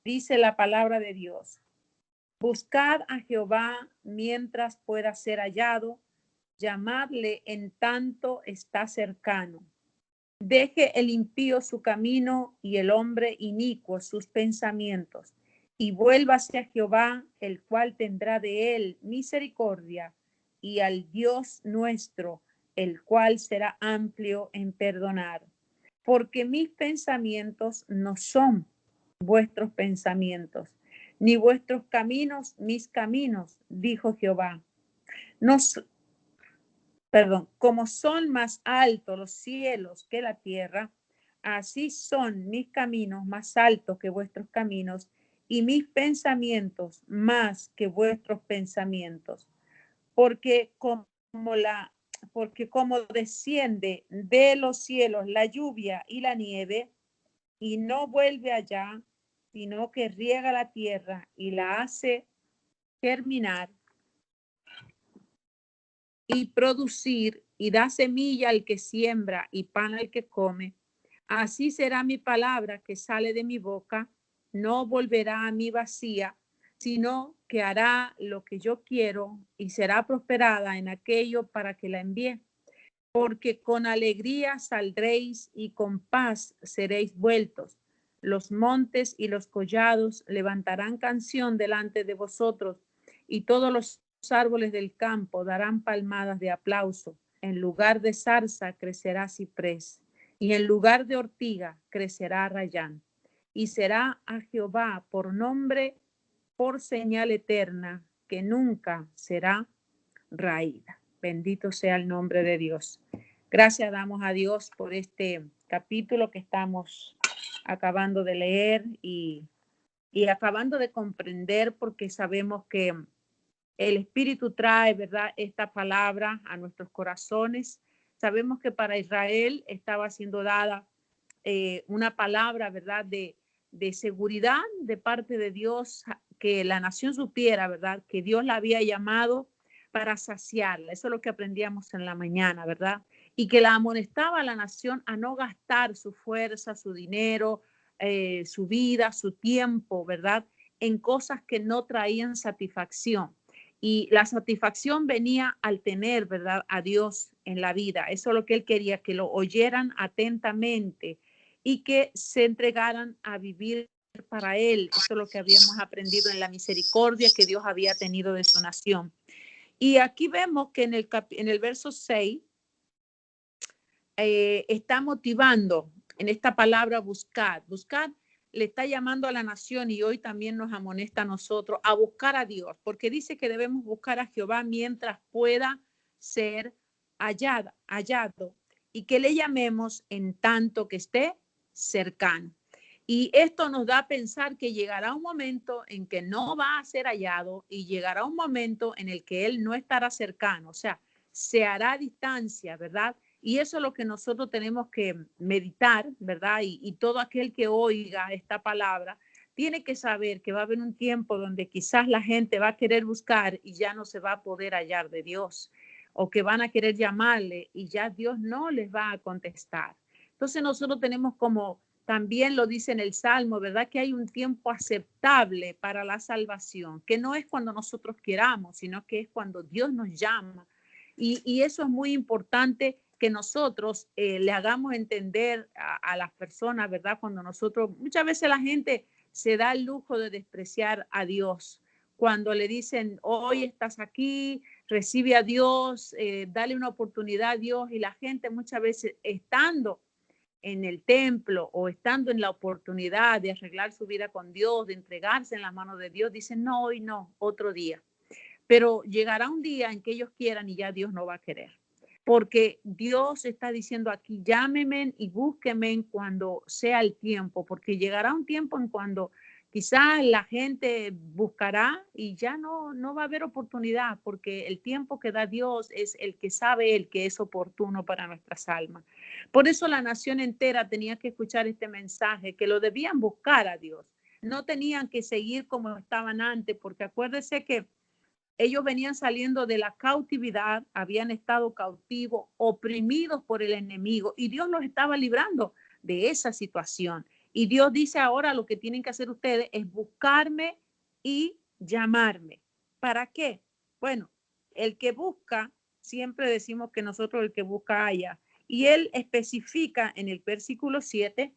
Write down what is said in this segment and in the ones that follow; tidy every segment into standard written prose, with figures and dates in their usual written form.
Dice la palabra de Dios: buscad a Jehová mientras pueda ser hallado, llamadle en tanto está cercano. Deje el impío su camino y el hombre inicuo sus pensamientos, y vuélvase a Jehová, el cual tendrá de él misericordia, y al Dios nuestro, el cual será amplio en perdonar. Porque mis pensamientos no son vuestros pensamientos, ni vuestros caminos mis caminos, dijo Jehová. Como son más altos los cielos que la tierra, así son mis caminos más altos que vuestros caminos, y mis pensamientos más que vuestros pensamientos. Porque como desciende de los cielos la lluvia y la nieve, y no vuelve allá, sino que riega la tierra y la hace germinar y producir, y da semilla al que siembra y pan al que come, así será mi palabra que sale de mi boca. No volverá a mí vacía, sino que hará lo que yo quiero y será prosperada en aquello para que la envíe. Porque con alegría saldréis y con paz seréis vueltos. Los montes y los collados levantarán canción delante de vosotros, y todos los árboles del campo darán palmadas de aplauso. En lugar de zarza crecerá ciprés, y en lugar de ortiga crecerá rayán. Y será a Jehová por nombre, por señal eterna, que nunca será raída. Bendito sea el nombre de Dios. Gracias damos a Dios por este capítulo que estamos acabando de leer y acabando de comprender, porque sabemos que el Espíritu trae, ¿verdad?, esta palabra a nuestros corazones. Sabemos que para Israel estaba siendo dada una palabra, ¿verdad?, de seguridad de parte de Dios, que la nación supiera, ¿verdad?, que Dios la había llamado para saciarla. Eso es lo que aprendíamos en la mañana, ¿verdad? Y que la amonestaba a la nación a no gastar su fuerza, su dinero, su vida, su tiempo, ¿verdad?, en cosas que no traían satisfacción. Y la satisfacción venía al tener, ¿verdad?, a Dios en la vida. Eso es lo que él quería, que lo oyeran atentamente y que se entregaran a vivir para él. Eso es lo que habíamos aprendido en la misericordia que Dios había tenido de su nación. Y aquí vemos que en el verso 6 está motivando en esta palabra buscar. Buscar le está llamando a la nación, y hoy también nos amonesta a nosotros a buscar a Dios, porque dice que debemos buscar a Jehová mientras pueda ser hallado, y que le llamemos en tanto que esté cercano. Y esto nos da a pensar que llegará un momento en que no va a ser hallado, y llegará un momento en el que él no estará cercano, o sea, se hará a distancia, ¿verdad? Y eso es lo que nosotros tenemos que meditar, ¿verdad? Y todo aquel que oiga esta palabra tiene que saber que va a haber un tiempo donde quizás la gente va a querer buscar y ya no se va a poder hallar de Dios, o que van a querer llamarle y ya Dios no les va a contestar. Entonces nosotros tenemos, como también lo dice en el Salmo, ¿verdad?, que hay un tiempo aceptable para la salvación, que no es cuando nosotros queramos, sino que es cuando Dios nos llama. Y eso es muy importante, que nosotros le hagamos entender a las personas, ¿verdad? Cuando nosotros, muchas veces la gente se da el lujo de despreciar a Dios. Cuando le dicen, hoy estás aquí, recibe a Dios, dale una oportunidad a Dios, y la gente muchas veces, estando en el templo o estando en la oportunidad de arreglar su vida con Dios, de entregarse en las manos de Dios, dicen, no, hoy no, otro día. Pero llegará un día en que ellos quieran y ya Dios no va a querer. Porque Dios está diciendo aquí, llámenme y búsquenme cuando sea el tiempo, porque llegará un tiempo en cuando quizás la gente buscará y ya no va a haber oportunidad, porque el tiempo que da Dios es el que sabe, el que es oportuno para nuestras almas. Por eso la nación entera tenía que escuchar este mensaje, que lo debían buscar a Dios. No tenían que seguir como estaban antes, porque acuérdese que ellos venían saliendo de la cautividad, habían estado cautivos, oprimidos por el enemigo, y Dios los estaba librando de esa situación. Y Dios dice ahora lo que tienen que hacer ustedes es buscarme y llamarme. ¿Para qué? Bueno, el que busca, siempre decimos que nosotros el que busca halla. Y él especifica en el versículo 7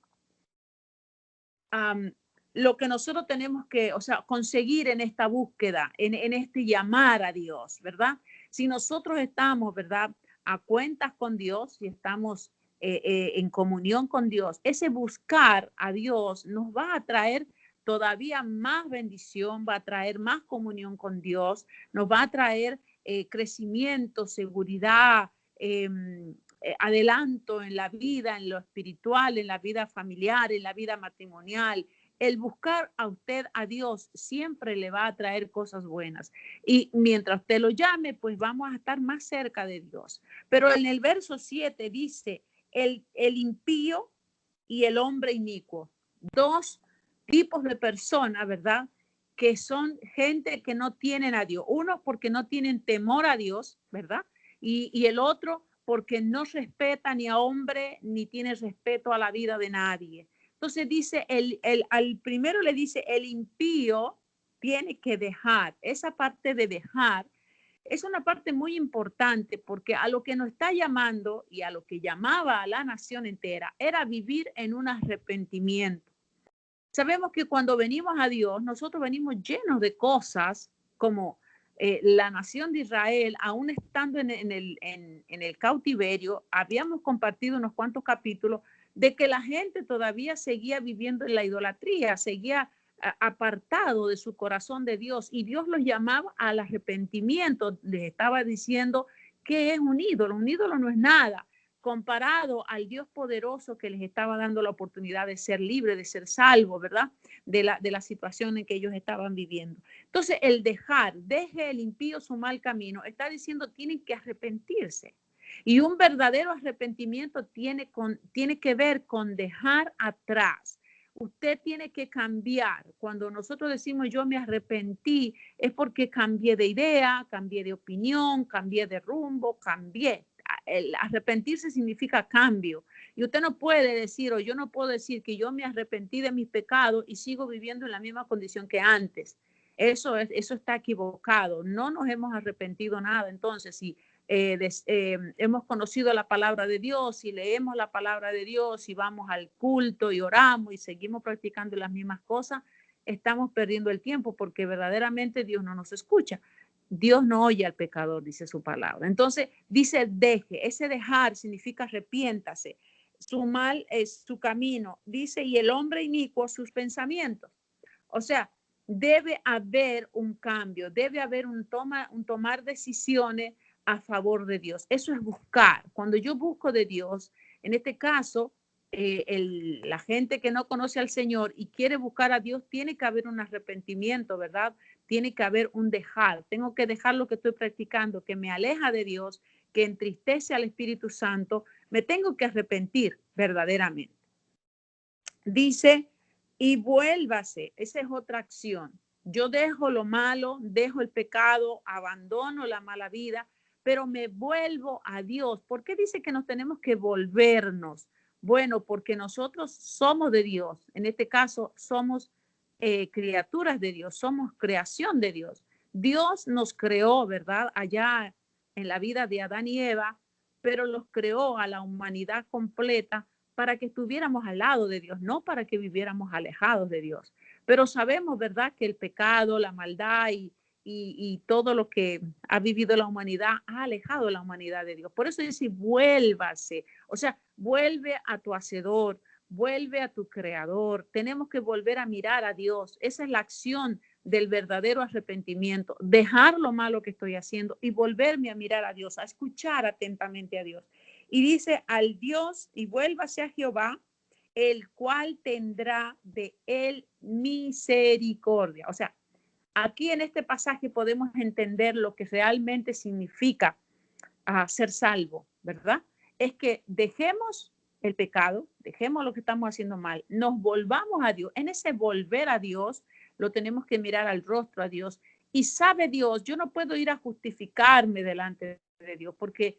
lo que nosotros tenemos que, o sea, conseguir en esta búsqueda, en este llamar a Dios, ¿verdad? Si nosotros estamos, ¿verdad? A cuentas con Dios, si estamos en comunión con Dios, ese buscar a Dios nos va a traer todavía más bendición, va a traer más comunión con Dios, nos va a traer crecimiento, seguridad, adelanto en la vida, en lo espiritual, en la vida familiar, en la vida matrimonial. El buscar a usted a Dios siempre le va a traer cosas buenas. Y mientras usted lo llame, pues vamos a estar más cerca de Dios. Pero en el verso 7 dice, el impío y el hombre inicuo. Dos tipos de personas, ¿verdad? Que son gente que no tienen a Dios. Uno porque no tienen temor a Dios, ¿verdad? Y el otro porque no respeta ni a hombre ni tiene respeto a la vida de nadie. Entonces dice, al primero le dice, el impío tiene que dejar. Esa parte de dejar es una parte muy importante porque a lo que nos está llamando y a lo que llamaba a la nación entera era vivir en un arrepentimiento. Sabemos que cuando venimos a Dios, nosotros venimos llenos de cosas como la nación de Israel, aún estando en el cautiverio, habíamos compartido unos cuantos capítulos de que la gente todavía seguía viviendo en la idolatría, seguía apartado de su corazón de Dios y Dios los llamaba al arrepentimiento. Les estaba diciendo que es un ídolo. Un ídolo no es nada comparado al Dios poderoso que les estaba dando la oportunidad de ser libre, de ser salvo, ¿verdad? De la situación en que ellos estaban viviendo. Entonces, el deje el impío su mal camino, está diciendo tienen que arrepentirse. Y un verdadero arrepentimiento tiene que ver con dejar atrás. Usted tiene que cambiar. Cuando nosotros decimos yo me arrepentí, es porque cambié de idea, cambié de opinión, cambié de rumbo, cambié. El arrepentirse significa cambio. Y usted no puede decir, o yo no puedo decir que yo me arrepentí de mis pecados y sigo viviendo en la misma condición que antes. Eso está equivocado. No nos hemos arrepentido nada. Entonces, si hemos conocido la palabra de Dios y leemos la palabra de Dios y vamos al culto y oramos y seguimos practicando las mismas cosas, estamos perdiendo el tiempo porque verdaderamente Dios no nos escucha. Dios no oye al pecador, dice su palabra. Entonces, dice deje. Ese dejar significa arrepiéntase. Su mal es su camino. Dice, y el hombre inicuo sus pensamientos. O sea, debe haber un cambio, debe haber un tomar decisiones a favor de Dios. Eso es buscar. Cuando yo busco de Dios, en este caso, la gente que no conoce al Señor y quiere buscar a Dios, tiene que haber un arrepentimiento, ¿verdad? Tiene que haber un dejar. Tengo que dejar lo que estoy practicando, que me aleja de Dios, que entristece al Espíritu Santo. Me tengo que arrepentir verdaderamente. Dice, y vuélvase. Esa es otra acción. Yo dejo lo malo, dejo el pecado, abandono la mala vida, pero me vuelvo a Dios. ¿Por qué dice que nos tenemos que volvernos? Bueno, porque nosotros somos de Dios. En este caso, somos criaturas de Dios, somos creación de Dios. Dios nos creó, ¿verdad? Allá en la vida de Adán y Eva, pero los creó a la humanidad completa para que estuviéramos al lado de Dios, no para que viviéramos alejados de Dios. Pero sabemos, ¿verdad?, que el pecado, la maldad y todo lo que ha vivido la humanidad ha alejado a la humanidad de Dios. Por eso dice, vuélvase, o sea, vuelve a tu hacedor, vuelve a tu creador. Tenemos que volver a mirar a Dios. Esa es la acción del verdadero arrepentimiento, dejar lo malo que estoy haciendo y volverme a mirar a Dios, a escuchar atentamente a Dios. Y dice al Dios y vuélvase a Jehová, el cual tendrá de él misericordia. O sea, aquí en este pasaje podemos entender lo que realmente significa ser salvo, ¿verdad? Es que dejemos el pecado, dejemos lo que estamos haciendo mal, nos volvamos a Dios. En ese volver a Dios, lo tenemos que mirar al rostro a Dios. Y sabe Dios, yo no puedo ir a justificarme delante de Dios porque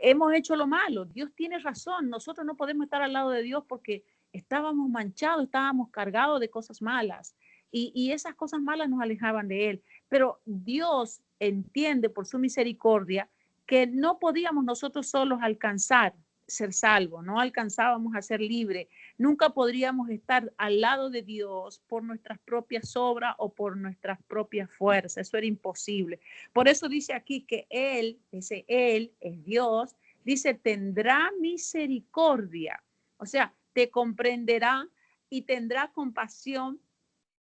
hemos hecho lo malo. Dios tiene razón. Nosotros no podemos estar al lado de Dios porque estábamos manchados, estábamos cargados de cosas malas y esas cosas malas nos alejaban de Él. Pero Dios entiende por su misericordia que no podíamos nosotros solos alcanzar ser salvos, no alcanzábamos a ser libres, nunca podríamos estar al lado de Dios por nuestras propias obras o por nuestras propias fuerzas, eso era imposible. Por eso dice aquí que Él es Dios, dice, tendrá misericordia, o sea, te comprenderá y tendrá compasión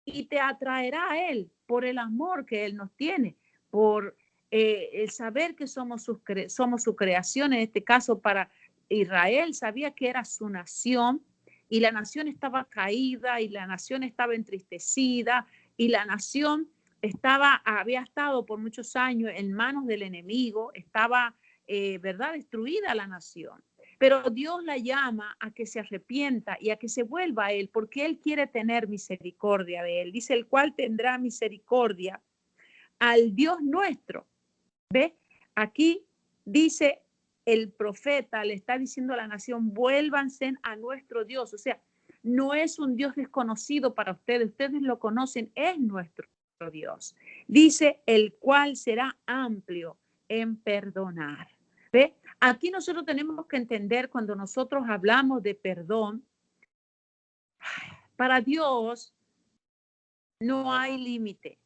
y te atraerá a Él por el amor que Él nos tiene, por el saber que somos su creación, en este caso para Israel, sabía que era su nación y la nación estaba caída y la nación estaba entristecida y la nación había estado por muchos años en manos del enemigo, estaba, ¿verdad?, destruida la nación. Pero Dios la llama a que se arrepienta y a que se vuelva a Él, porque Él quiere tener misericordia de Él. Dice, el cual tendrá misericordia al Dios nuestro. ¿Ve? Aquí dice el profeta, le está diciendo a la nación, vuélvanse a nuestro Dios. O sea, no es un Dios desconocido para ustedes lo conocen, es nuestro Dios. Dice, el cual será amplio en perdonar. ¿Ve? Aquí nosotros tenemos que entender cuando nosotros hablamos de perdón, para Dios no hay límite.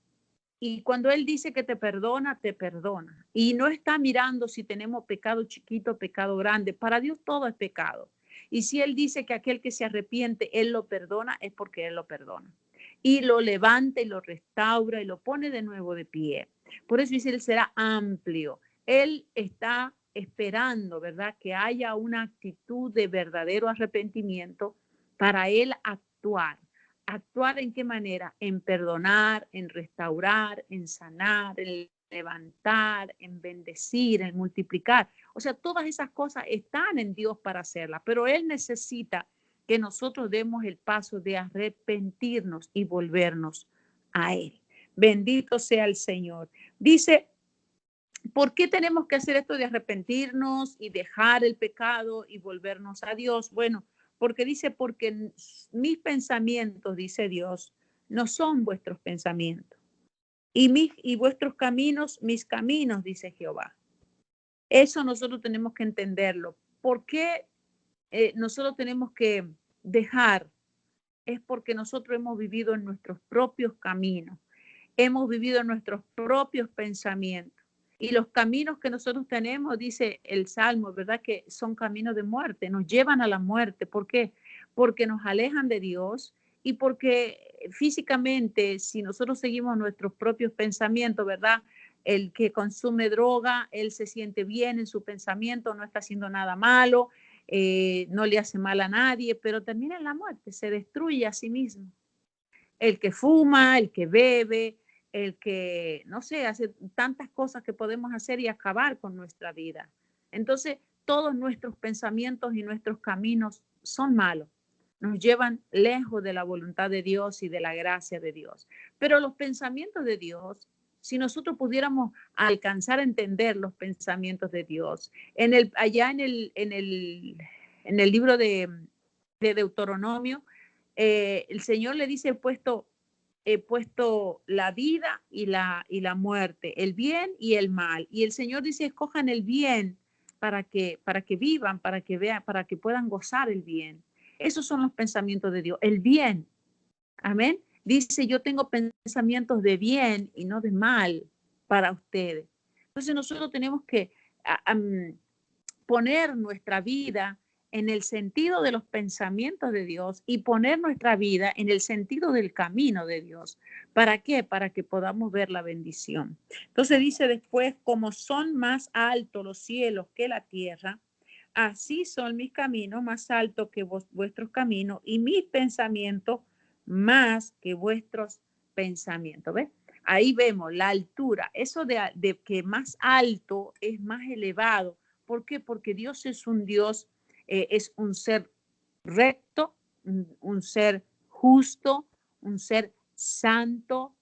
Y cuando Él dice que te perdona, te perdona. Y no está mirando si tenemos pecado chiquito, pecado grande. Para Dios todo es pecado. Y si Él dice que aquel que se arrepiente, Él lo perdona, es porque Él lo perdona. Y lo levanta y lo restaura y lo pone de nuevo de pie. Por eso dice, Él será amplio. Él está esperando, ¿verdad?, que haya una actitud de verdadero arrepentimiento para Él actuar. ¿Actuar en qué manera? En perdonar, en restaurar, en sanar, en levantar, en bendecir, en multiplicar. O sea, todas esas cosas están en Dios para hacerlas, pero Él necesita que nosotros demos el paso de arrepentirnos y volvernos a Él. Bendito sea el Señor. Dice, ¿por qué tenemos que hacer esto de arrepentirnos y dejar el pecado y volvernos a Dios? Bueno, porque dice, porque mis pensamientos, dice Dios, no son vuestros pensamientos. Y vuestros caminos, mis caminos, dice Jehová. Eso nosotros tenemos que entenderlo. ¿Por qué nosotros tenemos que dejar? Es porque nosotros hemos vivido en nuestros propios caminos. Hemos vivido en nuestros propios pensamientos. Y los caminos que nosotros tenemos, dice el Salmo, ¿verdad?, que son caminos de muerte, nos llevan a la muerte. ¿Por qué? Porque nos alejan de Dios y porque físicamente, si nosotros seguimos nuestros propios pensamientos, ¿verdad?, el que consume droga, él se siente bien en su pensamiento, no está haciendo nada malo, no le hace mal a nadie, pero termina en la muerte, se destruye a sí mismo. El que fuma, el que bebe, el que, no sé, hace tantas cosas que podemos hacer y acabar con nuestra vida. Entonces, todos nuestros pensamientos y nuestros caminos son malos. Nos llevan lejos de la voluntad de Dios y de la gracia de Dios. Pero los pensamientos de Dios, si nosotros pudiéramos alcanzar a entender los pensamientos de Dios, allá en el libro de Deuteronomio, el Señor le dice, he puesto la vida y la muerte, el bien y el mal. Y el Señor dice, escojan el bien para que vivan, para que vean, para que puedan gozar el bien. Esos son los pensamientos de Dios, el bien. Amén. Dice, yo tengo pensamientos de bien y no de mal para ustedes. Entonces nosotros tenemos que poner nuestra vida en el sentido de los pensamientos de Dios y poner nuestra vida en el sentido del camino de Dios. ¿Para qué? Para que podamos ver la bendición. Entonces dice después, como son más altos los cielos que la tierra, así son mis caminos más altos que vuestros caminos y mis pensamientos más que vuestros pensamientos. ¿Ves? Ahí vemos la altura, eso de que más alto es más elevado. ¿Por qué? Porque Dios es un Dios, es un ser recto, un ser justo, un ser santo,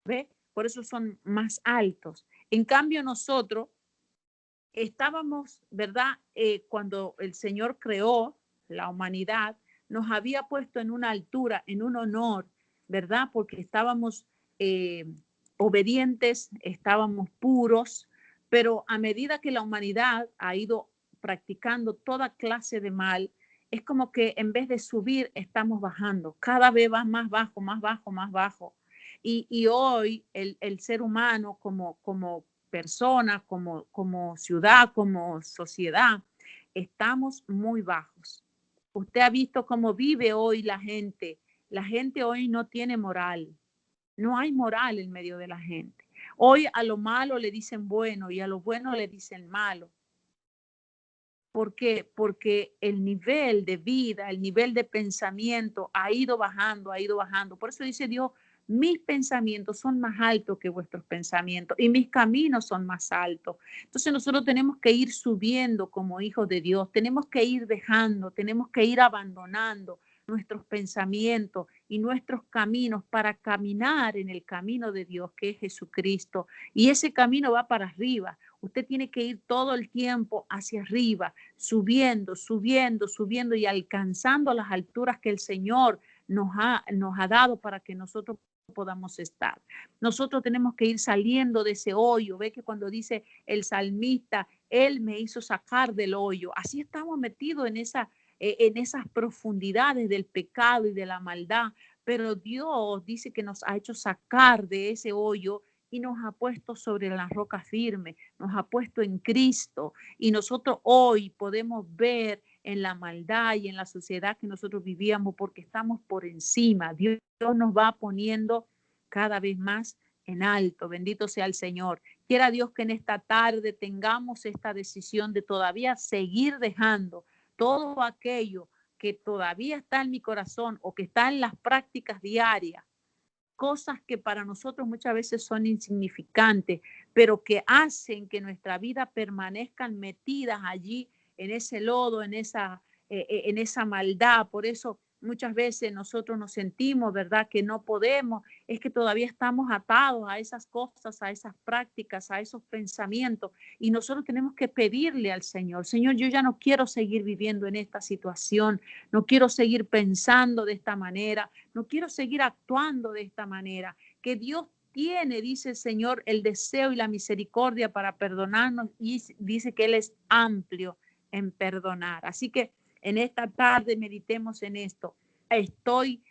¿ve? Por eso son más altos. En cambio nosotros estábamos, ¿verdad? Cuando el Señor creó la humanidad, nos había puesto en una altura, en un honor, ¿verdad? Porque estábamos obedientes, estábamos puros, pero a medida que la humanidad ha ido practicando toda clase de mal, es como que en vez de subir, estamos bajando. Cada vez va más bajo, más bajo, más bajo. Y hoy el ser humano como persona, como ciudad, como sociedad, estamos muy bajos. Usted ha visto cómo vive hoy la gente. La gente hoy no tiene moral. No hay moral en medio de la gente. Hoy a lo malo le dicen bueno y a lo bueno le dicen malo. ¿Por qué? Porque el nivel de vida, el nivel de pensamiento ha ido bajando, ha ido bajando. Por eso dice Dios, mis pensamientos son más altos que vuestros pensamientos y mis caminos son más altos. Entonces nosotros tenemos que ir subiendo como hijos de Dios, tenemos que ir dejando, tenemos que ir abandonando nuestros pensamientos y nuestros caminos para caminar en el camino de Dios, que es Jesucristo. Y ese camino va para arriba. Usted tiene que ir todo el tiempo hacia arriba, subiendo, subiendo, subiendo y alcanzando las alturas que el Señor nos ha dado para que nosotros podamos estar. Nosotros tenemos que ir saliendo de ese hoyo. Ve que cuando dice el salmista, Él me hizo sacar del hoyo. Así estamos metidos en esas profundidades del pecado y de la maldad. Pero Dios dice que nos ha hecho sacar de ese hoyo y nos ha puesto sobre la roca firme, nos ha puesto en Cristo y nosotros hoy podemos ver en la maldad y en la sociedad que nosotros vivíamos porque estamos por encima. Dios nos va poniendo cada vez más en alto. Bendito sea el Señor. Quiera Dios que en esta tarde tengamos esta decisión de todavía seguir dejando todo aquello que todavía está en mi corazón o que está en las prácticas diarias, cosas que para nosotros muchas veces son insignificantes, pero que hacen que nuestra vida permanezcan metidas allí en ese lodo, en esa maldad. Por eso muchas veces nosotros nos sentimos, ¿verdad?, que no podemos, es que todavía estamos atados a esas cosas, a esas prácticas, a esos pensamientos. Y nosotros tenemos que pedirle al Señor, Señor, yo ya no quiero seguir viviendo en esta situación, no quiero seguir pensando de esta manera, no quiero seguir actuando de esta manera. Que Dios tiene, dice el Señor, el deseo y la misericordia para perdonarnos y dice que Él es amplio en perdonar. Así que en esta tarde meditemos en esto. Estoy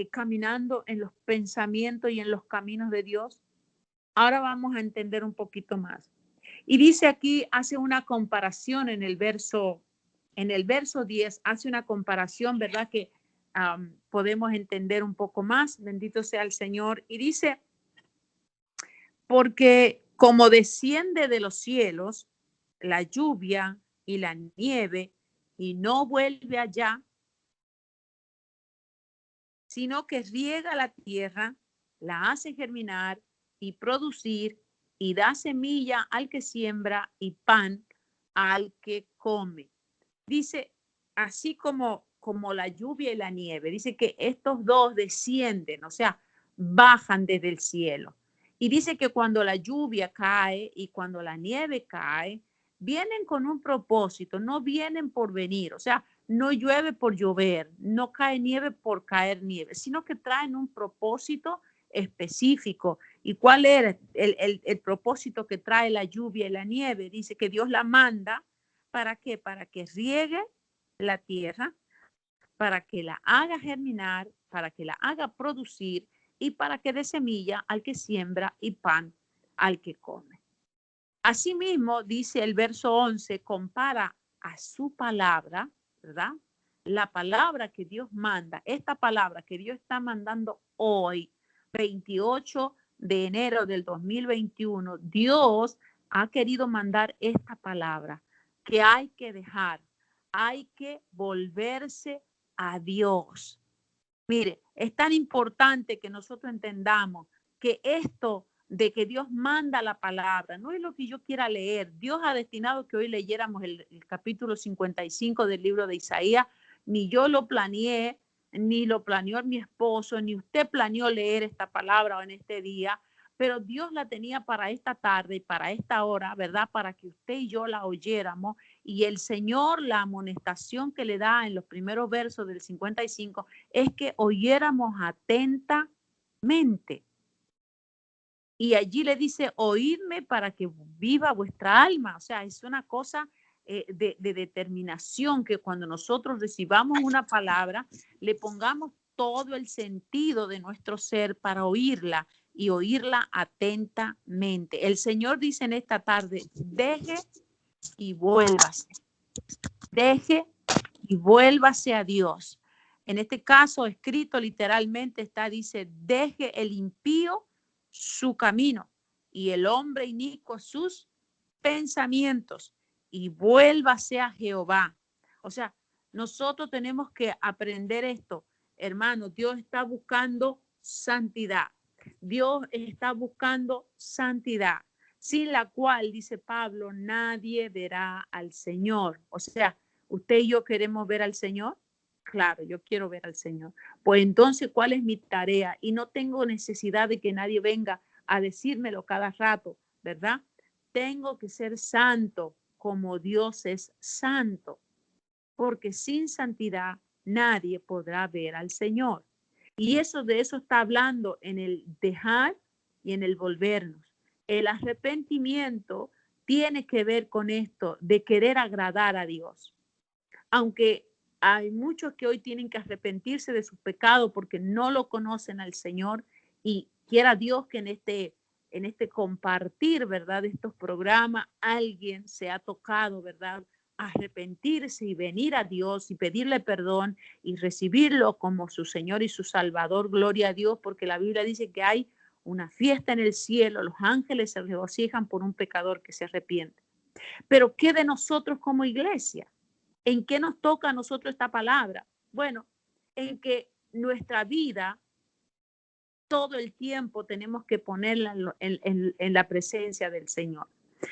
caminando en los pensamientos y en los caminos de Dios. Ahora vamos a entender un poquito más. Y dice aquí, hace una comparación en el verso 10, hace una comparación, ¿verdad? Que podemos entender un poco más. Bendito sea el Señor. Y dice, porque como desciende de los cielos la lluvia y la nieve y no vuelve allá, sino que riega la tierra, la hace germinar y producir y da semilla al que siembra y pan al que come. Dice, así como la lluvia y la nieve, dice que estos dos descienden, o sea, bajan desde el cielo. Y dice que cuando la lluvia cae y cuando la nieve cae, vienen con un propósito, no vienen por venir, o sea, no llueve por llover, no cae nieve por caer nieve, sino que traen un propósito específico. ¿Y cuál era el propósito que trae la lluvia y la nieve? Dice que Dios la manda. ¿Para qué? Para que riegue la tierra, para que la haga germinar, para que la haga producir y para que dé semilla al que siembra y pan al que come. Asimismo, dice el verso 11, compara a su palabra, ¿verdad? La palabra que Dios manda, esta palabra que Dios está mandando hoy, 28 de enero del 2021, Dios ha querido mandar esta palabra que hay que dejar, hay que volverse a Dios. Mire, es tan importante que nosotros entendamos que esto de que Dios manda la palabra no es lo que yo quiera leer. Dios ha destinado que hoy leyéramos el capítulo 55 del libro de Isaías. Ni yo lo planeé, ni lo planeó mi esposo, ni usted planeó leer esta palabra en este día, pero Dios la tenía para esta tarde y para esta hora, ¿verdad? Para que usted y yo la oyéramos Y el Señor, la amonestación que le da en los primeros versos del 55 es que oyéramos atentamente. Y allí le dice, oídme para que viva vuestra alma. O sea, es una cosa de determinación, que cuando nosotros recibamos una palabra, le pongamos todo el sentido de nuestro ser para oírla y oírla atentamente. El Señor dice en esta tarde, deje y vuélvase. Deje y vuélvase a Dios. En este caso, escrito literalmente está, dice, deje el impío su camino y el hombre inicuo sus pensamientos y vuélvase a Jehová. O sea, nosotros tenemos que aprender esto, hermanos. Dios está buscando santidad. Dios está buscando santidad, sin la cual, dice Pablo, nadie verá al Señor. O sea, ¿usted y yo queremos ver al Señor? Claro, yo quiero ver al Señor. Pues entonces, ¿cuál es mi tarea? Y no tengo necesidad de que nadie venga a decírmelo cada rato, ¿verdad? Tengo que ser santo como Dios es santo, porque sin santidad nadie podrá ver al Señor. Y de eso está hablando en el dejar y en el volvernos. El arrepentimiento tiene que ver con esto de querer agradar a Dios. Aunque hay muchos que hoy tienen que arrepentirse de sus pecados porque no lo conocen al Señor, y quiera Dios que en este compartir, ¿verdad?, de estos programas, alguien se ha tocado, ¿verdad?, arrepentirse y venir a Dios y pedirle perdón y recibirlo como su Señor y su Salvador. Gloria a Dios, porque la Biblia dice que hay una fiesta en el cielo, los ángeles se regocijan por un pecador que se arrepiente. Pero ¿qué de nosotros como iglesia? ¿En qué nos toca a nosotros esta palabra? Bueno, en que nuestra vida todo el tiempo tenemos que ponerla en la presencia del Señor.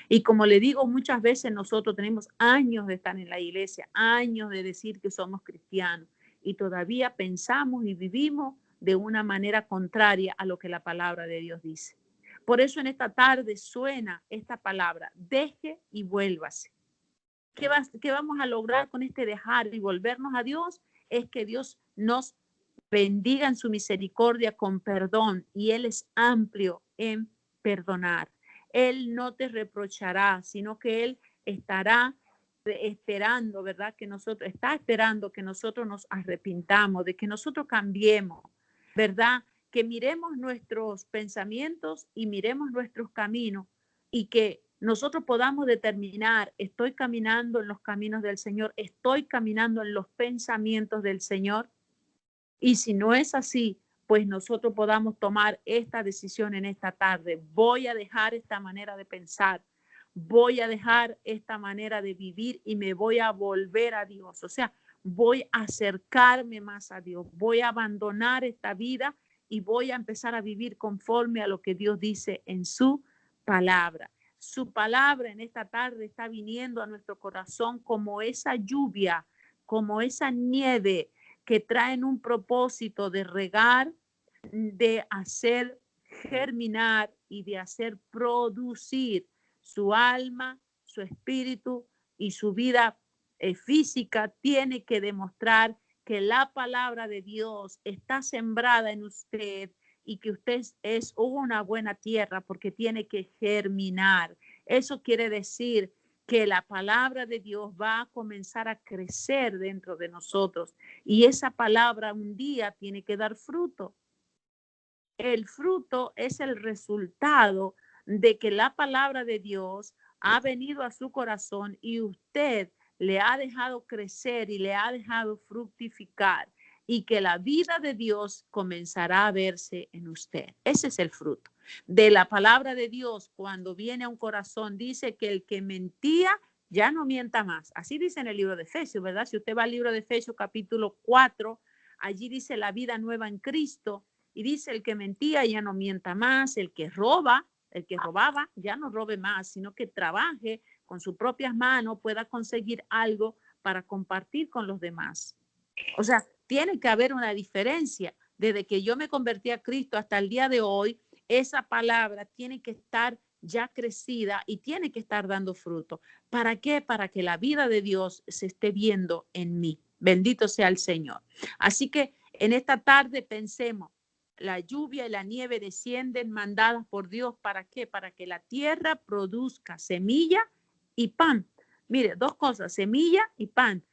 Y como le digo, muchas veces nosotros tenemos años de estar en la iglesia, años de decir que somos cristianos, y todavía pensamos y vivimos de una manera contraria a lo que la palabra de Dios dice. Por eso en esta tarde suena esta palabra, deje y vuélvase. ¿Qué vamos a lograr con este dejar y volvernos a Dios? Es que Dios nos bendiga en su misericordia con perdón, y Él es amplio en perdonar. Él no te reprochará, sino que Él estará esperando, ¿verdad? Está esperando que nosotros nos arrepintamos, de que nosotros cambiemos, ¿verdad? Que miremos nuestros pensamientos y miremos nuestros caminos, y que nosotros podamos determinar, estoy caminando en los caminos del Señor, estoy caminando en los pensamientos del Señor. Y si no es así, pues nosotros podamos tomar esta decisión en esta tarde. Voy a dejar esta manera de pensar, voy a dejar esta manera de vivir y me voy a volver a Dios. O sea, voy a acercarme más a Dios, voy a abandonar esta vida y voy a empezar a vivir conforme a lo que Dios dice en su palabra. Su palabra en esta tarde está viniendo a nuestro corazón como esa lluvia, como esa nieve que traen un propósito de regar, de hacer germinar y de hacer producir su alma, su espíritu y su vida física. Tiene que demostrar que la palabra de Dios está sembrada en usted y que usted es una buena tierra, porque tiene que germinar. Eso quiere decir que la palabra de Dios va a comenzar a crecer dentro de nosotros, y esa palabra un día tiene que dar fruto. El fruto es el resultado de que la palabra de Dios ha venido a su corazón y usted le ha dejado crecer y le ha dejado fructificar, y que la vida de Dios comenzará a verse en usted. Ese es el fruto de la palabra de Dios. Cuando viene a un corazón, dice que el que mentía ya no mienta más. Así dice en el libro de Efesios, ¿verdad? Si usted va al libro de Efesios capítulo 4, allí dice la vida nueva en Cristo. Y dice, el que mentía ya no mienta más, el que robaba ya no robe más, sino que trabaje con sus propias manos, pueda conseguir algo para compartir con los demás. O sea, tiene que haber una diferencia. Desde que yo me convertí a Cristo hasta el día de hoy, esa palabra tiene que estar ya crecida y tiene que estar dando fruto. ¿Para qué? Para que la vida de Dios se esté viendo en mí. Bendito sea el Señor. Así que en esta tarde pensemos, la lluvia y la nieve descienden mandadas por Dios. ¿Para qué? Para que la tierra produzca semilla y pan. Mire, dos cosas, semilla y pan.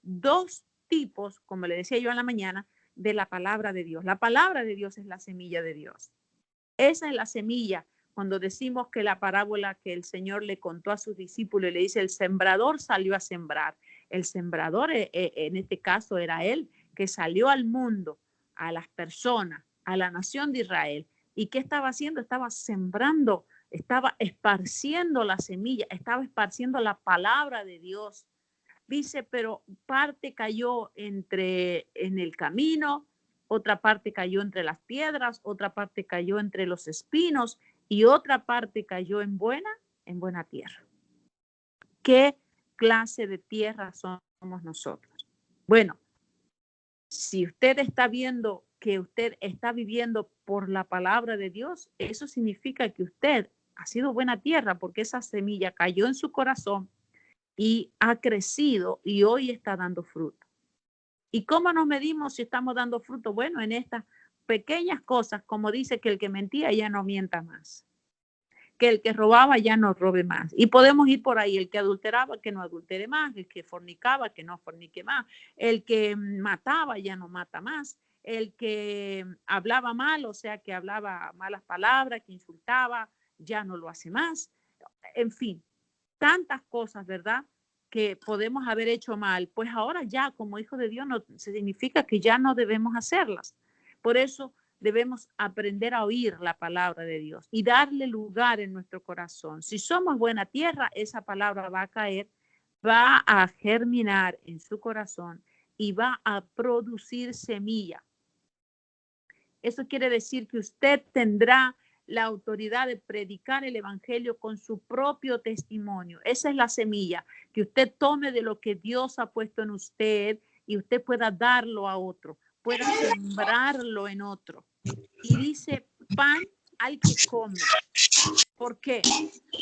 Dos tipos, como le decía yo en la mañana, de la palabra de Dios. La palabra de Dios es la semilla de Dios. Esa es la semilla. Cuando decimos que la parábola que el Señor le contó a sus discípulos, le dice, el sembrador salió a sembrar. El sembrador, en este caso, era él, que salió al mundo, a las personas, a la nación de Israel. ¿Y qué estaba haciendo? Estaba sembrando, estaba esparciendo la semilla, estaba esparciendo la palabra de Dios. Dice, pero parte cayó en el camino, otra parte cayó entre las piedras, otra parte cayó entre los espinos y otra parte cayó en buena tierra. ¿Qué clase de tierra somos nosotros? Bueno, si usted está viendo que usted está viviendo por la palabra de Dios, eso significa que usted ha sido buena tierra porque esa semilla cayó en su corazón y ha crecido y hoy está dando fruto. ¿Y cómo nos medimos si estamos dando fruto? Bueno, en estas pequeñas cosas, como dice que el que mentía ya no mienta más, que el que robaba ya no robe más. Y podemos ir por ahí, el que adulteraba, que no adultere más, el que fornicaba, que no fornique más, el que mataba ya no mata más, el que hablaba mal, o sea, que hablaba malas palabras, que insultaba, ya no lo hace más. En fin, tantas cosas, ¿verdad?, que podemos haber hecho mal, pues ahora ya como hijo de Dios no significa que ya no debemos hacerlas. Por eso debemos aprender a oír la palabra de Dios y darle lugar en nuestro corazón. Si somos buena tierra, esa palabra va a caer, va a germinar en su corazón y va a producir semilla. Eso quiere decir que usted tendrá la autoridad de predicar el evangelio con su propio testimonio. Esa es la semilla, que usted tome de lo que Dios ha puesto en usted y usted pueda darlo a otro, pueda sembrarlo en otro. Y dice, pan al que come. ¿Por qué?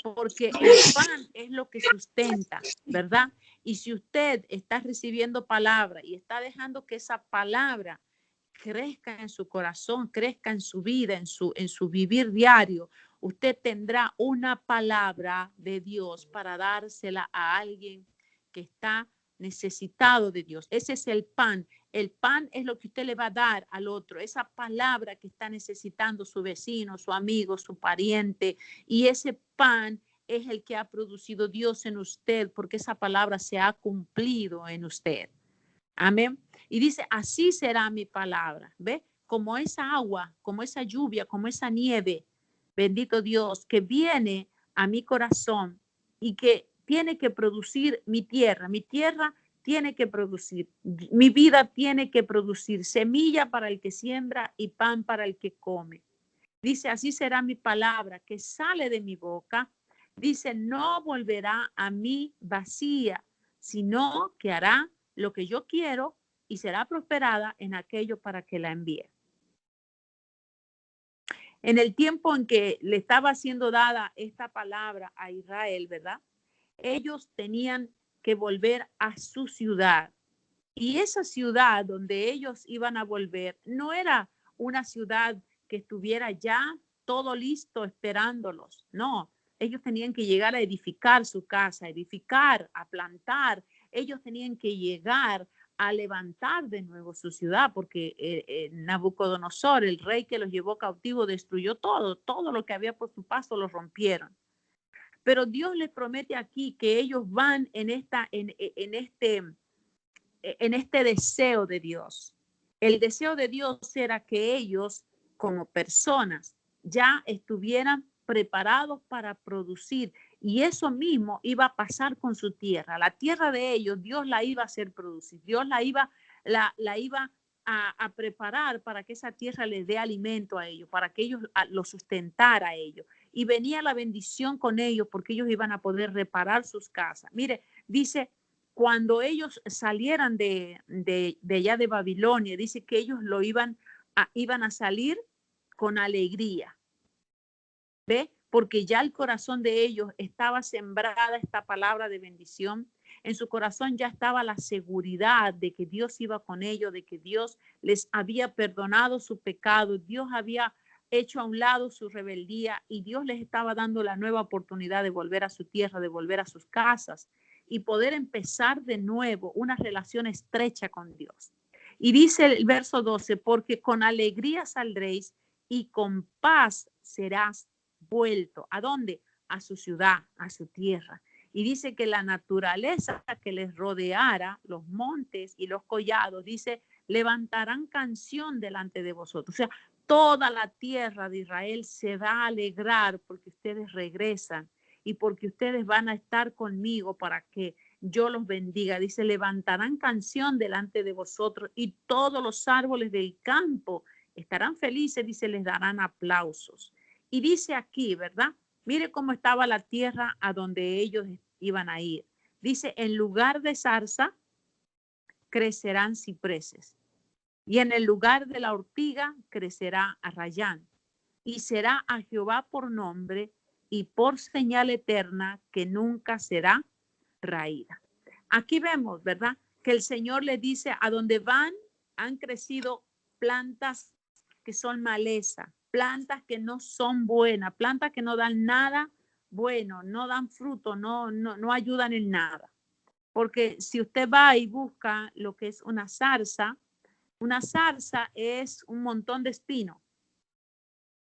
Porque el pan es lo que sustenta, ¿verdad? Y si usted está recibiendo palabra y está dejando que esa palabra crezca en su corazón, crezca en su vida, en su vivir diario, usted tendrá una palabra de Dios para dársela a alguien que está necesitado de Dios. Ese es el pan. El pan es lo que usted le va a dar al otro, esa palabra que está necesitando su vecino, su amigo, su pariente. Y ese pan es el que ha producido Dios en usted, porque esa palabra se ha cumplido en usted. Amén. Y dice, así será mi palabra. ¿Ve? Como esa agua, como esa lluvia, como esa nieve, bendito Dios, que viene a mi corazón y que tiene que producir mi tierra. Mi tierra tiene que producir, mi vida tiene que producir semilla para el que siembra y pan para el que come. Dice, así será mi palabra que sale de mi boca. Dice, no volverá a mí vacía, sino que hará lo que yo quiero y será prosperada en aquello para que la envíe. En el tiempo en que le estaba siendo dada esta palabra a Israel, ¿verdad? Ellos tenían que volver a su ciudad. Y esa ciudad donde ellos iban a volver no era una ciudad que estuviera ya todo listo esperándolos. No, ellos tenían que llegar a edificar su casa, a edificar, a plantar. Ellos tenían que llegar a levantar de nuevo su ciudad, porque Nabucodonosor, el rey que los llevó cautivo, destruyó todo lo que había por su paso lo rompieron. Pero Dios les promete aquí que ellos van en este deseo de Dios. El deseo de Dios era que ellos, como personas, ya estuvieran preparados para producir. Y eso mismo iba a pasar con su tierra. La tierra de ellos, Dios la iba a hacer producir. Dios la iba a preparar para que esa tierra les dé alimento a ellos, para que ellos lo sustentara a ellos. Y venía la bendición con ellos porque ellos iban a poder reparar sus casas. Mire, dice, cuando ellos salieran de allá de Babilonia, dice que ellos iban a salir con alegría. ¿Ve? porque ya el corazón de ellos estaba sembrada esta palabra de bendición. En su corazón ya estaba la seguridad de que Dios iba con ellos, de que Dios les había perdonado su pecado, Dios había hecho a un lado su rebeldía y Dios les estaba dando la nueva oportunidad de volver a su tierra, de volver a sus casas y poder empezar de nuevo una relación estrecha con Dios. Y dice el verso 12, porque con alegría saldréis y con paz serás vuelto. ¿A dónde? A su ciudad, a su tierra. Y dice que la naturaleza que les rodeara, los montes y los collados, dice, levantarán canción delante de vosotros. O sea, toda la tierra de Israel se va a alegrar porque ustedes regresan y porque ustedes van a estar conmigo para que yo los bendiga. Dice, levantarán canción delante de vosotros y todos los árboles del campo estarán felices, dice, les darán aplausos. Y dice aquí, ¿verdad? Mire cómo estaba la tierra a donde ellos iban a ir. Dice, en lugar de zarza, crecerán cipreses. Y en el lugar de la ortiga, crecerá arrayán. Y será a Jehová por nombre y por señal eterna que nunca será raída. Aquí vemos, ¿verdad? Que el Señor le dice a donde van, han crecido plantas que son maleza, plantas que no son buenas, plantas que no dan nada bueno, no dan fruto, no ayudan en nada. Porque si usted va y busca lo que es una zarza es un montón de espino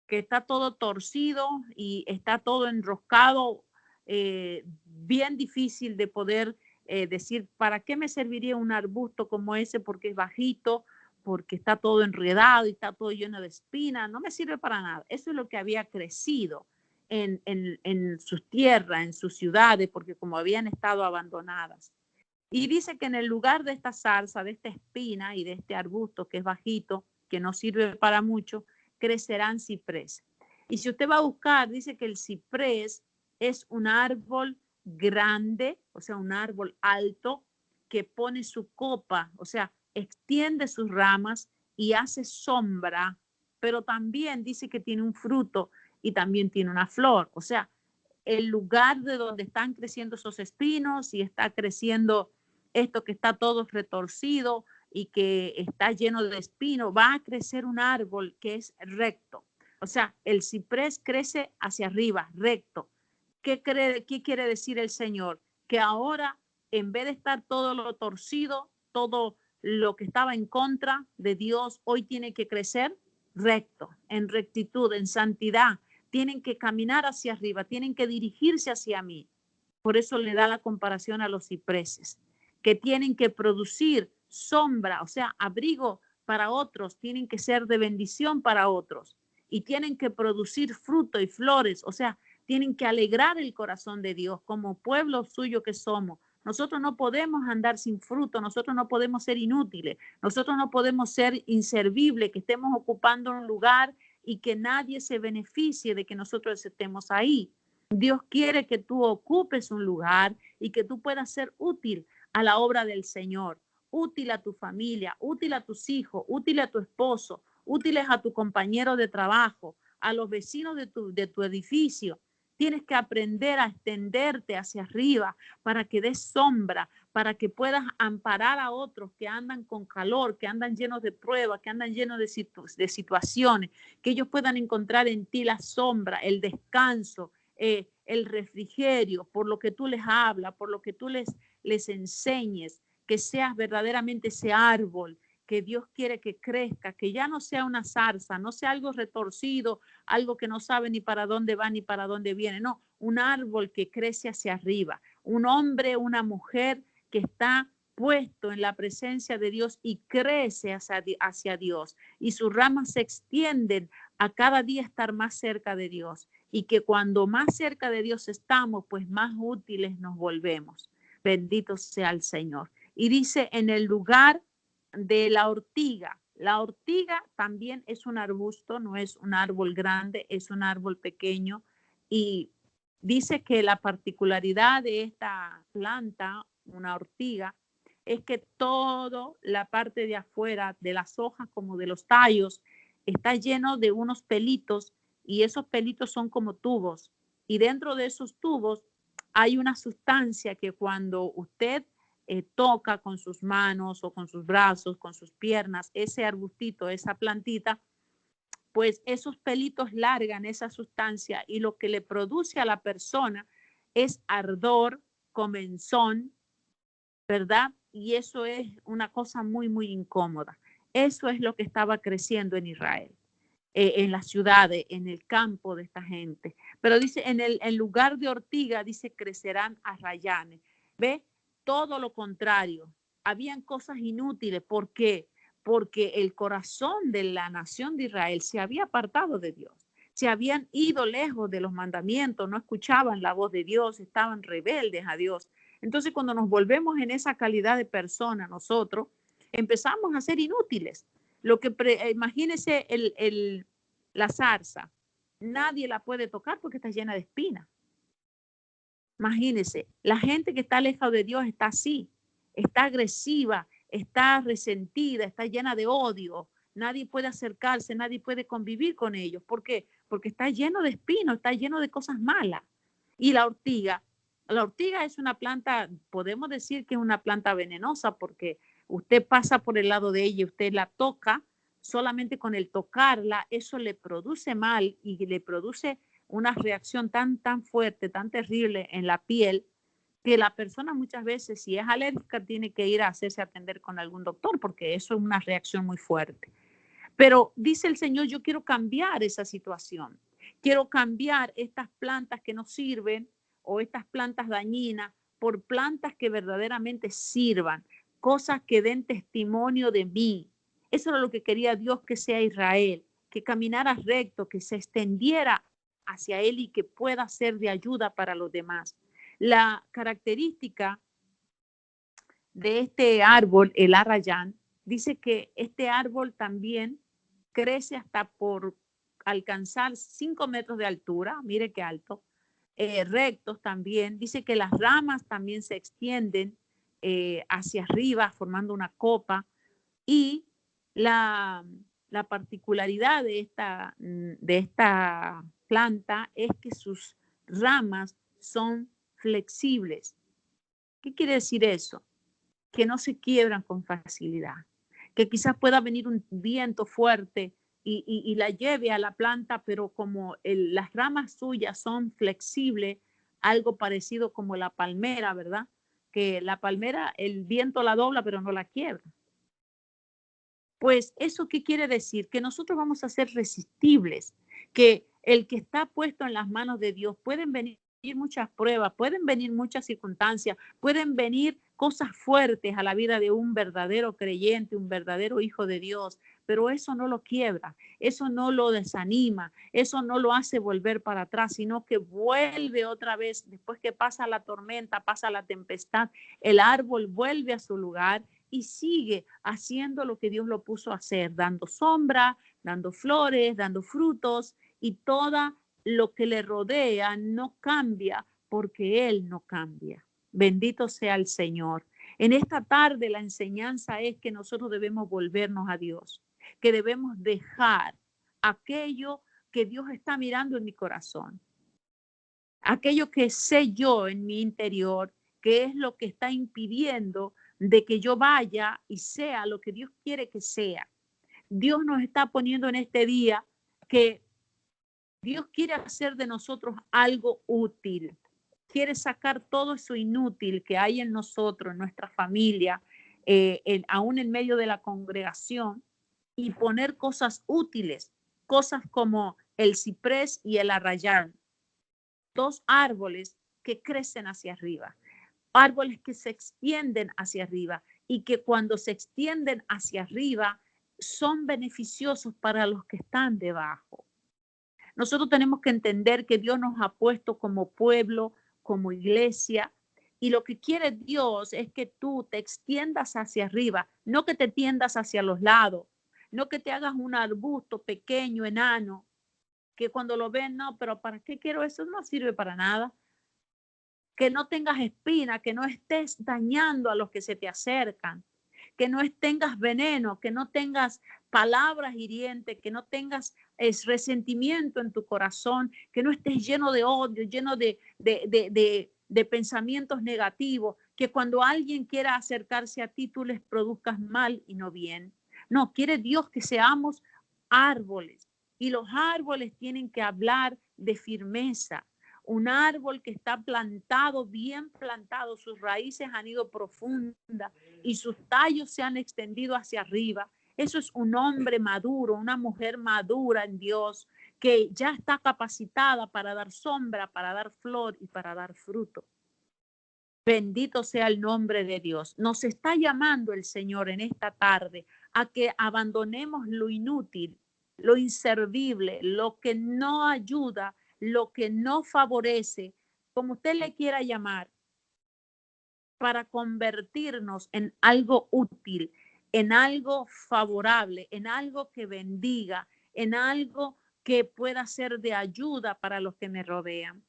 que está todo torcido y está todo enroscado, bien difícil de poder decir, ¿para qué me serviría un arbusto como ese? Porque es bajito, porque está todo enredado y está todo lleno de espinas, no me sirve para nada. Eso es lo que había crecido en sus tierras, en sus ciudades, porque como habían estado abandonadas. Y dice que en el lugar de esta zarza, de esta espina y de este arbusto que es bajito, que no sirve para mucho, crecerán ciprés. Y si usted va a buscar, dice que el ciprés es un árbol grande, o sea, un árbol alto que pone su copa, o sea, extiende sus ramas y hace sombra, pero también dice que tiene un fruto y también tiene una flor. O sea, el lugar de donde están creciendo esos espinos y está creciendo esto que está todo retorcido y que está lleno de espinos, va a crecer un árbol que es recto. O sea, el ciprés crece hacia arriba, recto. ¿Qué quiere decir el Señor? Que ahora, en vez de estar todo lo torcido, todo lo que estaba en contra de Dios, hoy tiene que crecer recto, en rectitud, en santidad. Tienen que caminar hacia arriba, tienen que dirigirse hacia mí. Por eso le da la comparación a los cipreses, que tienen que producir sombra, o sea, abrigo para otros, tienen que ser de bendición para otros y tienen que producir fruto y flores, o sea, tienen que alegrar el corazón de Dios como pueblo suyo que somos. Nosotros no podemos andar sin fruto, nosotros no podemos ser inútiles, nosotros no podemos ser inservibles, que estemos ocupando un lugar y que nadie se beneficie de que nosotros estemos ahí. Dios quiere que tú ocupes un lugar y que tú puedas ser útil a la obra del Señor, útil a tu familia, útil a tus hijos, útil a tu esposo, útiles a tu compañero de trabajo, a los vecinos de tu edificio. Tienes que aprender a extenderte hacia arriba para que des sombra, para que puedas amparar a otros que andan con calor, que andan llenos de pruebas, que andan llenos de situaciones, que ellos puedan encontrar en ti la sombra, el descanso, el refrigerio, por lo que tú les hablas, por lo que tú les enseñes, que seas verdaderamente ese árbol que Dios quiere que crezca, que ya no sea una zarza, no sea algo retorcido, algo que no sabe ni para dónde va ni para dónde viene, no, un árbol que crece hacia arriba, un hombre, una mujer que está puesto en la presencia de Dios y crece hacia Dios y sus ramas se extienden a cada día estar más cerca de Dios y que cuando más cerca de Dios estamos, pues más útiles nos volvemos. Bendito sea el Señor. Y dice en el lugar de la ortiga. La ortiga también es un arbusto, no es un árbol grande, es un árbol pequeño y dice que la particularidad de esta planta, una ortiga, es que toda la parte de afuera de las hojas como de los tallos está lleno de unos pelitos y esos pelitos son como tubos. Y dentro de esos tubos hay una sustancia que cuando usted toca con sus manos o con sus brazos, con sus piernas, ese arbustito, esa plantita, pues esos pelitos largan esa sustancia y lo que le produce a la persona es ardor, comezón, ¿verdad? Y eso es una cosa muy, muy incómoda. Eso es lo que estaba creciendo en Israel, en las ciudades, en el campo de esta gente. Pero dice, en lugar de ortiga, dice, crecerán arrayanes. ¿Ve? Todo lo contrario. Habían cosas inútiles. ¿Por qué? Porque el corazón de la nación de Israel se había apartado de Dios. Se habían ido lejos de los mandamientos, no escuchaban la voz de Dios, estaban rebeldes a Dios. Entonces, cuando nos volvemos en esa calidad de persona, nosotros empezamos a ser inútiles. Lo que imagínese la zarza, nadie la puede tocar porque está llena de espinas. Imagínese, la gente que está alejada de Dios está así, está agresiva, está resentida, está llena de odio. Nadie puede acercarse, nadie puede convivir con ellos. ¿Por qué? Porque está lleno de espinos, está lleno de cosas malas. Y la ortiga es una planta, podemos decir que es una planta venenosa porque usted pasa por el lado de ella y usted la toca, solamente con el tocarla, eso le produce mal y le produce una reacción tan fuerte, tan terrible en la piel, que la persona muchas veces, si es alérgica, tiene que ir a hacerse atender con algún doctor, porque eso es una reacción muy fuerte. Pero dice el Señor, yo quiero cambiar esa situación. Quiero cambiar estas plantas que no sirven o estas plantas dañinas por plantas que verdaderamente sirvan, cosas que den testimonio de mí. Eso era lo que quería Dios que sea Israel, que caminara recto, que se extendiera hacia Él y que pueda ser de ayuda para los demás. La característica de este árbol, el arrayán, dice que este árbol también crece hasta por alcanzar 5 metros de altura, mire qué alto, rectos también. Dice que las ramas también se extienden hacia arriba formando una copa y la, la particularidad de esta planta es que sus ramas son flexibles. ¿Qué quiere decir eso? Que no se quiebran con facilidad, que quizás pueda venir un viento fuerte y la lleve a la planta, pero como las ramas suyas son flexibles, algo parecido como la palmera, ¿verdad? Que la palmera, el viento la dobla, pero no la quiebra. Pues eso, ¿qué quiere decir? Que nosotros vamos a ser resistibles, que el que está puesto en las manos de Dios, pueden venir muchas pruebas, pueden venir muchas circunstancias, pueden venir cosas fuertes a la vida de un verdadero creyente, un verdadero hijo de Dios, pero eso no lo quiebra, eso no lo desanima, eso no lo hace volver para atrás, sino que vuelve otra vez, después que pasa la tormenta, pasa la tempestad, el árbol vuelve a su lugar y sigue haciendo lo que Dios lo puso a hacer, dando sombra, dando flores, dando frutos y todo lo que le rodea no cambia porque Él no cambia. Bendito sea el Señor. En esta tarde la enseñanza es que nosotros debemos volvernos a Dios, que debemos dejar aquello que Dios está mirando en mi corazón, aquello que sé yo en mi interior, que es lo que está impidiendo de que yo vaya y sea lo que Dios quiere que sea. Dios nos está poniendo en este día que Dios quiere hacer de nosotros algo útil. Quiere sacar todo eso inútil que hay en nosotros, en nuestra familia, aún en medio de la congregación, y poner cosas útiles, cosas como el ciprés y el arrayán, dos árboles que crecen hacia arriba, árboles que se extienden hacia arriba y que cuando se extienden hacia arriba son beneficiosos para los que están debajo. Nosotros tenemos que entender que Dios nos ha puesto como pueblo, como iglesia, y lo que quiere Dios es que tú te extiendas hacia arriba, no que te tiendas hacia los lados, no que te hagas un arbusto pequeño, enano, que cuando lo ven, no, pero ¿para qué quiero eso? No sirve para nada. Que no tengas espina, que no estés dañando a los que se te acercan, que no tengas veneno, que no tengas palabras hirientes, que no tengas resentimiento en tu corazón, que no estés lleno de odio, lleno de pensamientos negativos, que cuando alguien quiera acercarse a ti, tú les produzcas mal y no bien. No, quiere Dios que seamos árboles, y los árboles tienen que hablar de firmeza. Un árbol que está plantado, bien plantado, sus raíces han ido profundas y sus tallos se han extendido hacia arriba. Eso es un hombre maduro, una mujer madura en Dios, que ya está capacitada para dar sombra, para dar flor y para dar fruto. Bendito sea el nombre de Dios. Nos está llamando el Señor en esta tarde a que abandonemos lo inútil, lo inservible, lo que no ayuda, lo que no favorece, como usted le quiera llamar, para convertirnos en algo útil, en algo favorable, en algo que bendiga, en algo que pueda ser de ayuda para los que me rodean.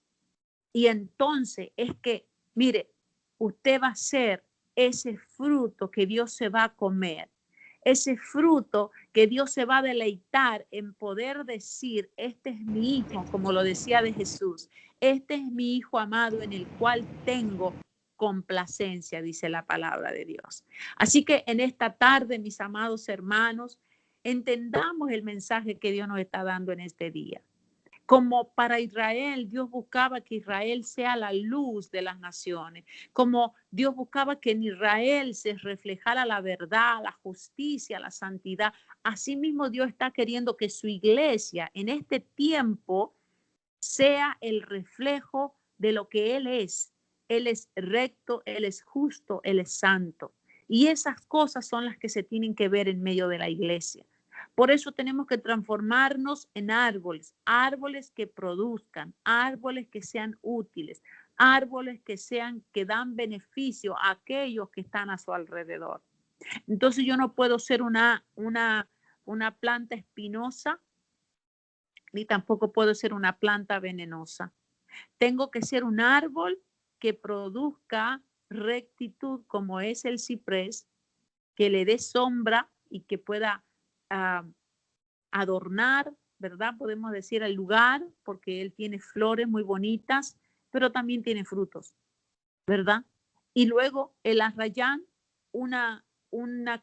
Y entonces es que, mire, usted va a ser ese fruto que Dios se va a comer, ese fruto que Dios se va a deleitar en poder decir, este es mi hijo, como lo decía de Jesús, este es mi hijo amado en el cual tengo complacencia, dice la palabra de Dios. Así que en esta tarde, mis amados hermanos, entendamos el mensaje que Dios nos está dando en este día. Como para Israel, Dios buscaba que Israel sea la luz de las naciones. Como Dios buscaba que en Israel se reflejara la verdad, la justicia, la santidad. Asimismo, Dios está queriendo que su iglesia en este tiempo sea el reflejo de lo que Él es. Él es recto, Él es justo, Él es santo. Y esas cosas son las que se tienen que ver en medio de la iglesia. Por eso tenemos que transformarnos en árboles, árboles que produzcan, árboles que sean útiles, árboles que dan beneficio a aquellos que están a su alrededor. Entonces yo no puedo ser una planta espinosa, ni tampoco puedo ser una planta venenosa. Tengo que ser un árbol que produzca rectitud, como es el ciprés, que le dé sombra y que pueda adornar, ¿verdad? Podemos decir el lugar, porque él tiene flores muy bonitas, pero también tiene frutos, ¿verdad? Y luego el arrayán, una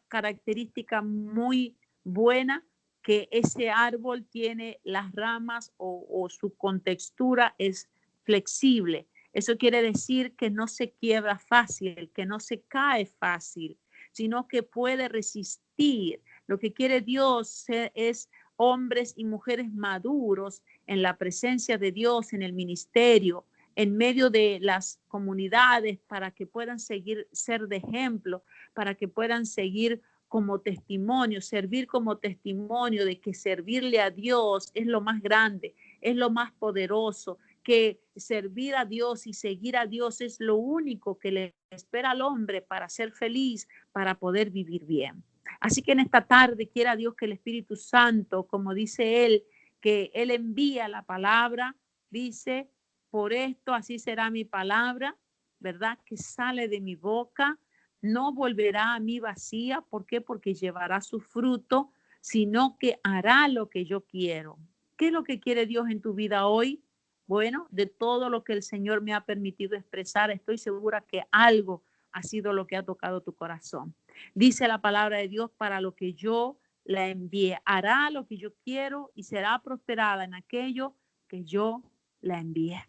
característica muy buena, que ese árbol tiene las ramas o su contextura es flexible. Eso quiere decir que no se quiebra fácil, que no se cae fácil, sino que puede resistir. Lo que quiere Dios es hombres y mujeres maduros en la presencia de Dios, en el ministerio, en medio de las comunidades, para que puedan seguir, ser de ejemplo, para que puedan seguir como testimonio, servir como testimonio de que servirle a Dios es lo más grande, es lo más poderoso, que servir a Dios y seguir a Dios es lo único que le espera al hombre para ser feliz, para poder vivir bien. Así que en esta tarde quiera Dios que el Espíritu Santo, como dice él, que él envía la palabra, dice, por esto así será mi palabra, ¿verdad? Que sale de mi boca, no volverá a mí vacía. ¿Por qué? Porque llevará su fruto, sino que hará lo que yo quiero. ¿Qué es lo que quiere Dios en tu vida hoy? Bueno, de todo lo que el Señor me ha permitido expresar, estoy segura que algo ha sido lo que ha tocado tu corazón. Dice la palabra de Dios, para lo que yo la envié, hará lo que yo quiero y será prosperada en aquello que yo la envié.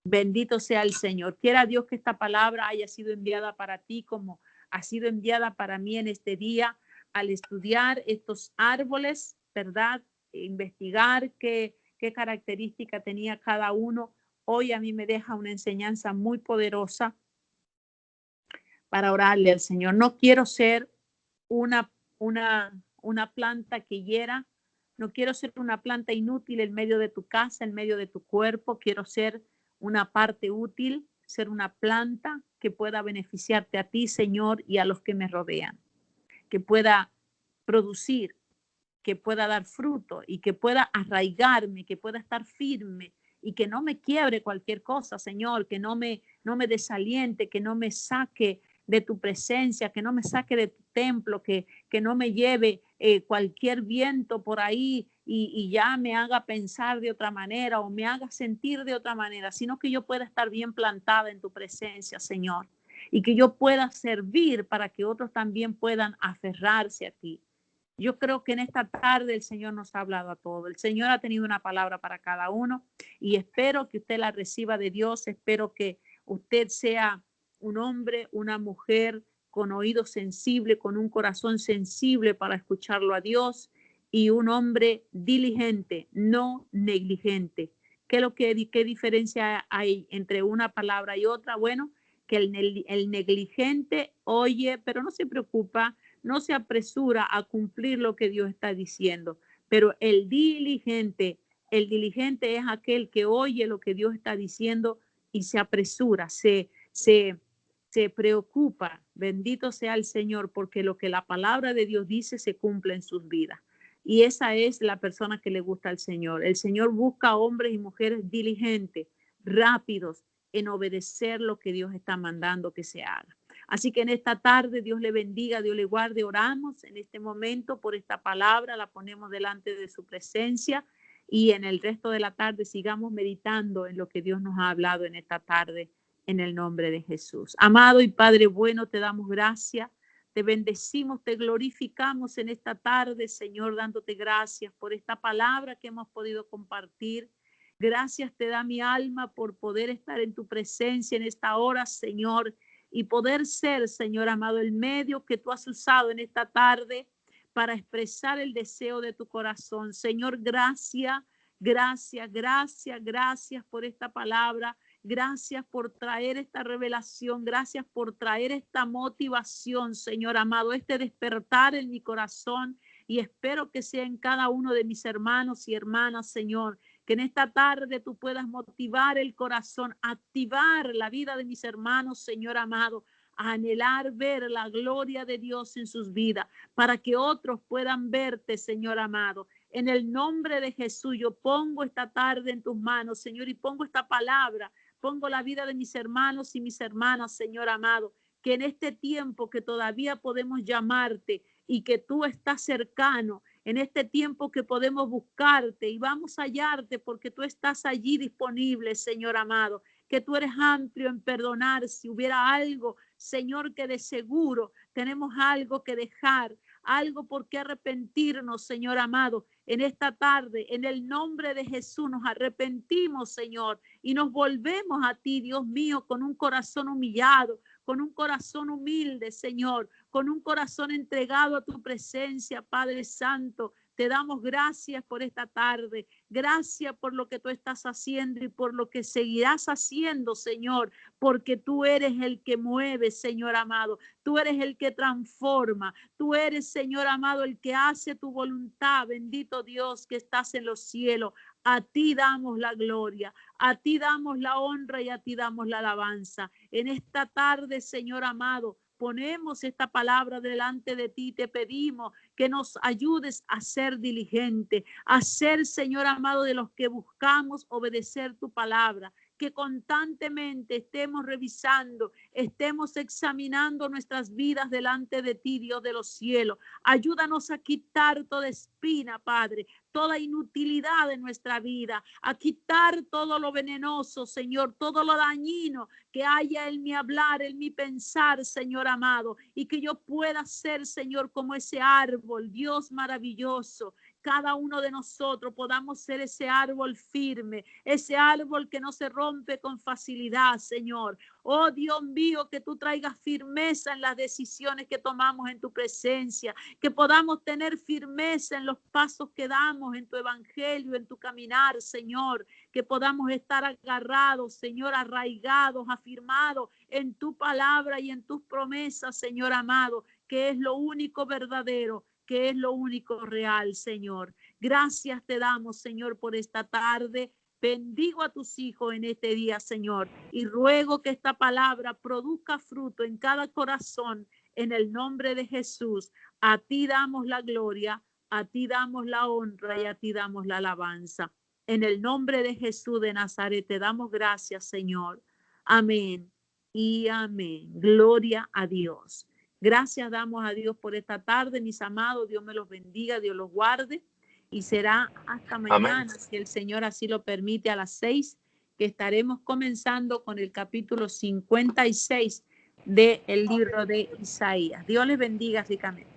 Bendito sea el Señor. Quiera Dios que esta palabra haya sido enviada para ti como ha sido enviada para mí en este día al estudiar estos árboles, ¿verdad? Investigar qué característica tenía cada uno. Hoy a mí me deja una enseñanza muy poderosa para orarle al Señor. No quiero ser una planta que hiera. No quiero ser una planta inútil en medio de tu casa, en medio de tu cuerpo. Quiero ser una parte útil, ser una planta que pueda beneficiarte a ti, Señor, y a los que me rodean. Que pueda producir, que pueda dar fruto y que pueda arraigarme, que pueda estar firme y que no me quiebre cualquier cosa, Señor, que no me desaliente, que no me saque de tu presencia, que no me saque de tu templo, que no me lleve cualquier viento por ahí y ya me haga pensar de otra manera o me haga sentir de otra manera, sino que yo pueda estar bien plantada en tu presencia, Señor, y que yo pueda servir para que otros también puedan aferrarse a ti. Yo creo que en esta tarde el Señor nos ha hablado a todos. El Señor ha tenido una palabra para cada uno y espero que usted la reciba de Dios. Espero que usted sea un hombre, una mujer con oído sensible, con un corazón sensible para escucharlo a Dios y un hombre diligente, no negligente. ¿Qué diferencia hay entre una palabra y otra? Bueno, que el negligente oye, pero no se preocupa, no se apresura a cumplir lo que Dios está diciendo, pero el diligente es aquel que oye lo que Dios está diciendo y se apresura, se preocupa. Bendito sea el Señor, porque lo que la palabra de Dios dice se cumple en sus vidas. Y esa es la persona que le gusta al Señor. El Señor busca hombres y mujeres diligentes, rápidos en obedecer lo que Dios está mandando que se haga. Así que en esta tarde Dios le bendiga, Dios le guarde. Oramos en este momento por esta palabra, la ponemos delante de su presencia y en el resto de la tarde sigamos meditando en lo que Dios nos ha hablado en esta tarde en el nombre de Jesús. Amado y Padre bueno, te damos gracias, te bendecimos, te glorificamos en esta tarde, Señor, dándote gracias por esta palabra que hemos podido compartir. Gracias te da mi alma por poder estar en tu presencia en esta hora, Señor, y poder ser, Señor amado, el medio que tú has usado en esta tarde para expresar el deseo de tu corazón. Señor, gracias, gracias, gracias, gracias por esta palabra. Gracias por traer esta revelación. Gracias por traer esta motivación, Señor amado, este despertar en mi corazón. Y espero que sea en cada uno de mis hermanos y hermanas, Señor, que en esta tarde tú puedas motivar el corazón, activar la vida de mis hermanos, Señor amado, a anhelar ver la gloria de Dios en sus vidas, para que otros puedan verte, Señor amado. En el nombre de Jesús, yo pongo esta tarde en tus manos, Señor, y pongo esta palabra, pongo la vida de mis hermanos y mis hermanas, Señor amado, que en este tiempo que todavía podemos llamarte y que tú estás cercano, en este tiempo que podemos buscarte y vamos a hallarte porque tú estás allí disponible, Señor amado, que tú eres amplio en perdonar. Si hubiera algo, Señor, que de seguro tenemos algo que dejar, algo por qué arrepentirnos, Señor amado, en esta tarde, en el nombre de Jesús, nos arrepentimos, Señor, y nos volvemos a ti, Dios mío, con un corazón humillado, con un corazón humilde, Señor, con un corazón entregado a tu presencia, Padre Santo. Te damos gracias por esta tarde. Gracias por lo que tú estás haciendo y por lo que seguirás haciendo, Señor, porque tú eres el que mueve, Señor amado. Tú eres el que transforma. Tú eres, Señor amado, el que hace tu voluntad. Bendito Dios que estás en los cielos. A ti damos la gloria, a ti damos la honra y a ti damos la alabanza. En esta tarde, Señor amado, ponemos esta palabra delante de ti. Te pedimos que nos ayudes a ser diligente, a ser, Señor amado, de los que buscamos obedecer tu palabra. Que constantemente estemos revisando, estemos examinando nuestras vidas delante de ti, Dios de los cielos. Ayúdanos a quitar toda espina, Padre, toda inutilidad de nuestra vida, a quitar todo lo venenoso, Señor, todo lo dañino que haya en mi hablar, en mi pensar, Señor amado, y que yo pueda ser, Señor, como ese árbol, Dios maravilloso. Cada uno de nosotros podamos ser ese árbol firme, ese árbol que no se rompe con facilidad, Señor. Oh Dios mío, que tú traigas firmeza en las decisiones que tomamos en tu presencia, que podamos tener firmeza en los pasos que damos en tu evangelio, en tu caminar, Señor, que podamos estar agarrados, Señor, arraigados, afirmados en tu palabra y en tus promesas, Señor amado, que es lo único verdadero, que es lo único real, Señor. Gracias te damos, Señor, por esta tarde. Bendigo a tus hijos en este día, Señor, y ruego que esta palabra produzca fruto en cada corazón, en el nombre de Jesús. A ti damos la gloria, a ti damos la honra y a ti damos la alabanza. En el nombre de Jesús de Nazaret te damos gracias, Señor. Amén y amén. Gloria a Dios. Gracias damos a Dios por esta tarde, mis amados. Dios me los bendiga, Dios los guarde. Y será hasta mañana, Amén. si el Señor así lo permite, a las 6, que estaremos comenzando con el capítulo 56 del libro de Isaías. Dios les bendiga ricamente.